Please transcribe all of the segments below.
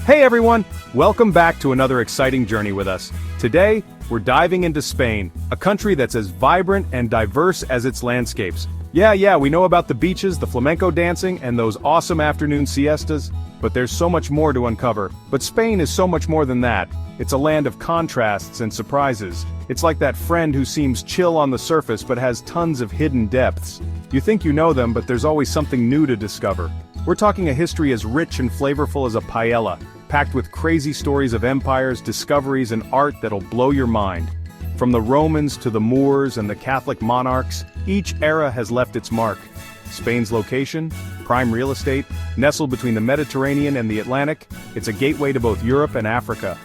Hey everyone! Welcome back to another exciting journey with us. Today, we're diving into Spain, a country that's as vibrant and diverse as its landscapes. Yeah, we know about the beaches, the flamenco dancing, and those awesome afternoon siestas, but there's so much more to uncover. But Spain is so much more than that. It's a land of contrasts and surprises. It's like that friend who seems chill on the surface but has tons of hidden depths. You think you know them, but there's always something new to discover. We're talking a history as rich and flavorful as a paella, packed with crazy stories of empires, discoveries, and art that'll blow your mind. From the Romans to the Moors and the Catholic monarchs, each era has left its mark. Spain's location, prime real estate, nestled between the Mediterranean and the Atlantic, it's a gateway to both Europe and Africa.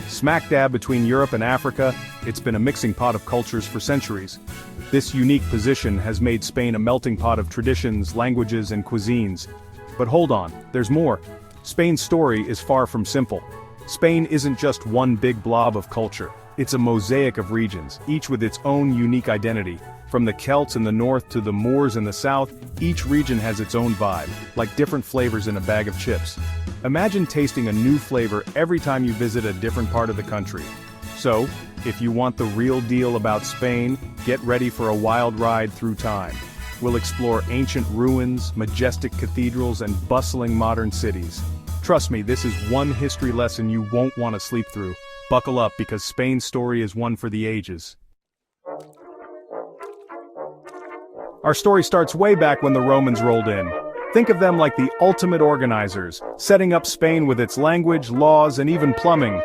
Smack dab between Europe and Africa, it's been a mixing pot of cultures for centuries. This unique position has made Spain a melting pot of traditions, languages, and cuisines. But hold on, there's more. Spain's story is far from simple. Spain isn't just one big blob of culture. It's a mosaic of regions, each with its own unique identity. From the Celts in the north to the Moors in the south, each region has its own vibe, like different flavors in a bag of chips. Imagine tasting a new flavor every time you visit a different part of the country. So, if you want the real deal about Spain, get ready for a wild ride through time. We'll explore ancient ruins, majestic cathedrals, and bustling modern cities. Trust me, this is one history lesson you won't want to sleep through. Buckle up because Spain's story is one for the ages. Our story starts way back when the Romans rolled in. Think of them like the ultimate organizers, setting up Spain with its language, laws, and even plumbing.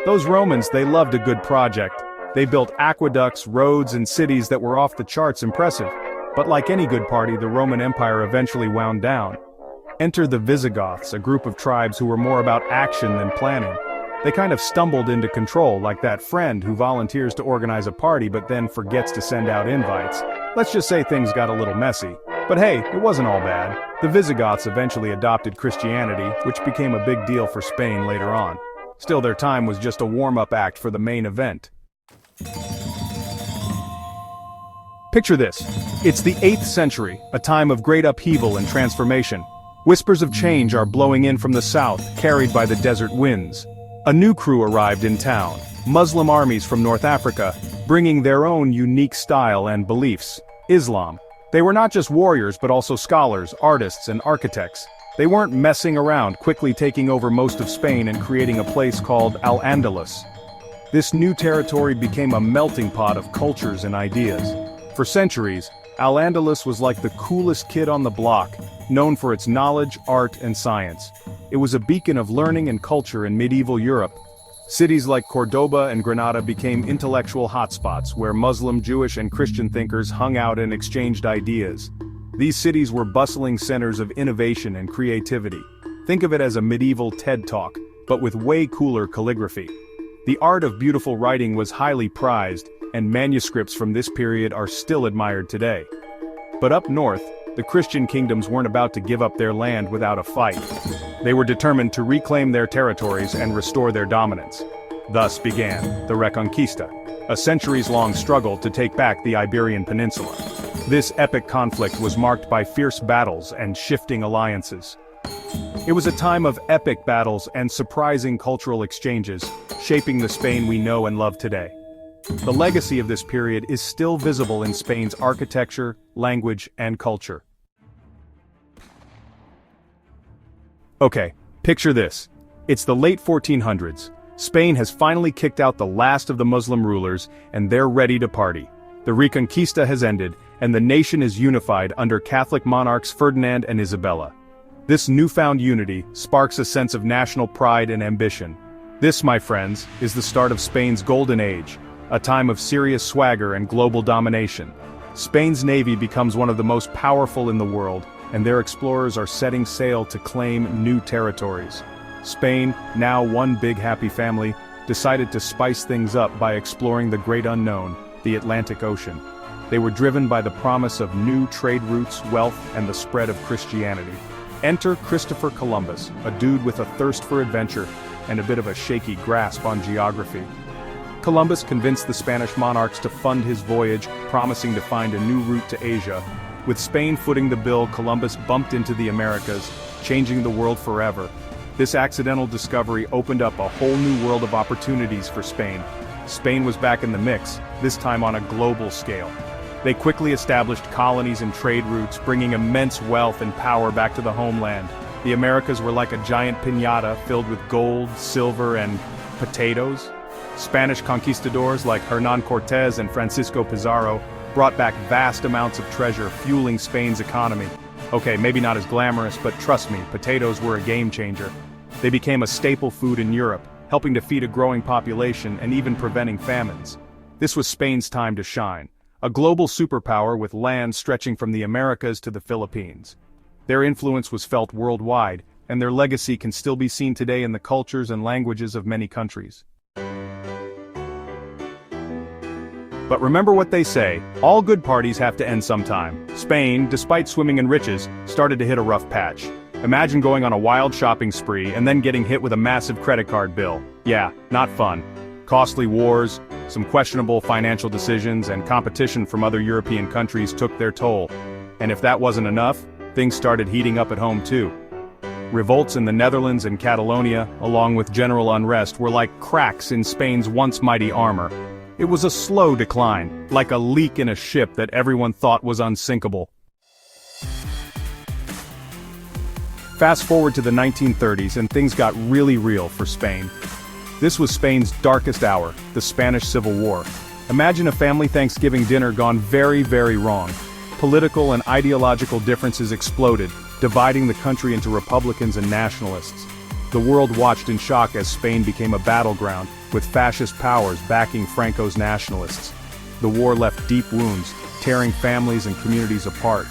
Those Romans, they loved a good project. They built aqueducts, roads, and cities that were off the charts impressive. But like any good party, the Roman Empire eventually wound down. Enter the Visigoths, a group of tribes who were more about action than planning. They kind of stumbled into control, like that friend who volunteers to organize a party but then forgets to send out invites. Let's just say things got a little messy. But hey, it wasn't all bad. The Visigoths eventually adopted Christianity, which became a big deal for Spain later on. Still, their time was just a warm-up act for the main event. Picture this. It's the 8th century, a time of great upheaval and transformation. Whispers of change are blowing in from the south, carried by the desert winds. A new crew arrived in town, Muslim armies from North Africa, bringing their own unique style and beliefs, Islam. They were not just warriors but also scholars, artists, and architects. They weren't messing around, quickly taking over most of Spain and creating a place called Al-Andalus. This new territory became a melting pot of cultures and ideas. For centuries, Al-Andalus was like the coolest kid on the block, known for its knowledge, art, and science. It was a beacon of learning and culture in medieval Europe. Cities like Cordoba and Granada became intellectual hotspots where Muslim, Jewish, and Christian thinkers hung out and exchanged ideas. These cities were bustling centers of innovation and creativity. Think of it as a medieval TED Talk, but with way cooler calligraphy. The art of beautiful writing was highly prized, and manuscripts from this period are still admired today. But up north, the Christian kingdoms weren't about to give up their land without a fight. They were determined to reclaim their territories and restore their dominance. Thus began the Reconquista, a centuries-long struggle to take back the Iberian Peninsula. This epic conflict was marked by fierce battles and shifting alliances. It was a time of epic battles and surprising cultural exchanges, shaping the Spain we know and love today. The legacy of this period is still visible in Spain's architecture, language, and culture. Okay, picture this. It's the late 1400s. Spain has finally kicked out the last of the Muslim rulers, and they're ready to party. The Reconquista has ended, and the nation is unified under Catholic monarchs Ferdinand and Isabella. This newfound unity sparks a sense of national pride and ambition. This, my friends, is the start of Spain's golden age, a time of serious swagger and global domination. Spain's navy becomes one of the most powerful in the world, and their explorers are setting sail to claim new territories. Spain, now one big happy family, decided to spice things up by exploring the great unknown, the Atlantic Ocean. They were driven by the promise of new trade routes, wealth, and the spread of Christianity. Enter Christopher Columbus, a dude with a thirst for adventure and a bit of a shaky grasp on geography. Columbus convinced the Spanish monarchs to fund his voyage, promising to find a new route to Asia. With Spain footing the bill, Columbus bumped into the Americas, changing the world forever. This accidental discovery opened up a whole new world of opportunities for Spain. Spain was back in the mix, this time on a global scale. They quickly established colonies and trade routes, bringing immense wealth and power back to the homeland. The Americas were like a giant piñata filled with gold, silver, and potatoes. Spanish conquistadors like Hernán Cortés and Francisco Pizarro brought back vast amounts of treasure, fueling Spain's economy. Okay, maybe not as glamorous, but trust me, potatoes were a game changer. They became a staple food in Europe, helping to feed a growing population and even preventing famines. This was Spain's time to shine, a global superpower with land stretching from the Americas to the Philippines. Their influence was felt worldwide, and their legacy can still be seen today in the cultures and languages of many countries. But remember what they say, all good parties have to end sometime. Spain, despite swimming in riches, started to hit a rough patch. Imagine going on a wild shopping spree and then getting hit with a massive credit card bill. Yeah, not fun. Costly wars, some questionable financial decisions, and competition from other European countries took their toll. And if that wasn't enough, things started heating up at home too. Revolts in the Netherlands and Catalonia, along with general unrest, were like cracks in Spain's once mighty armor. It was a slow decline, like a leak in a ship that everyone thought was unsinkable. Fast forward to the 1930s and things got really real for Spain. This was Spain's darkest hour, the Spanish Civil War. Imagine a family Thanksgiving dinner gone very, very wrong. Political and ideological differences exploded, dividing the country into Republicans and nationalists. The world watched in shock as Spain became a battleground, with fascist powers backing Franco's nationalists. The war left deep wounds, tearing families and communities apart.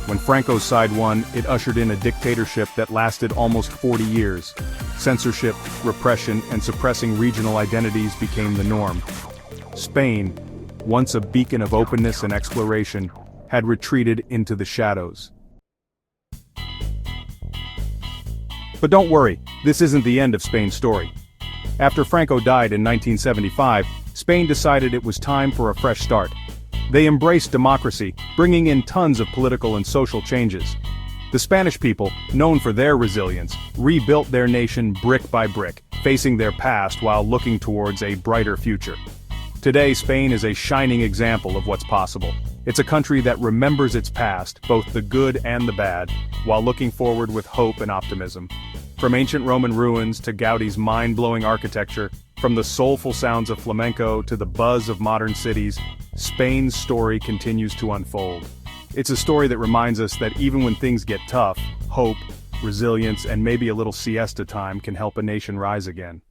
When Franco's side won, it ushered in a dictatorship that lasted almost 40 years. Censorship, repression, and suppressing regional identities became the norm. Spain, once a beacon of openness and exploration, had retreated into the shadows. But don't worry, this isn't the end of Spain's story. After Franco died in 1975, Spain decided it was time for a fresh start. They embraced democracy, bringing in tons of political and social changes. The Spanish people, known for their resilience, rebuilt their nation brick by brick, facing their past while looking towards a brighter future. Today, Spain is a shining example of what's possible. It's a country that remembers its past, both the good and the bad, while looking forward with hope and optimism. From ancient Roman ruins to Gaudi's mind-blowing architecture, from the soulful sounds of flamenco to the buzz of modern cities, Spain's story continues to unfold. It's a story that reminds us that even when things get tough, hope, resilience, and maybe a little siesta time can help a nation rise again.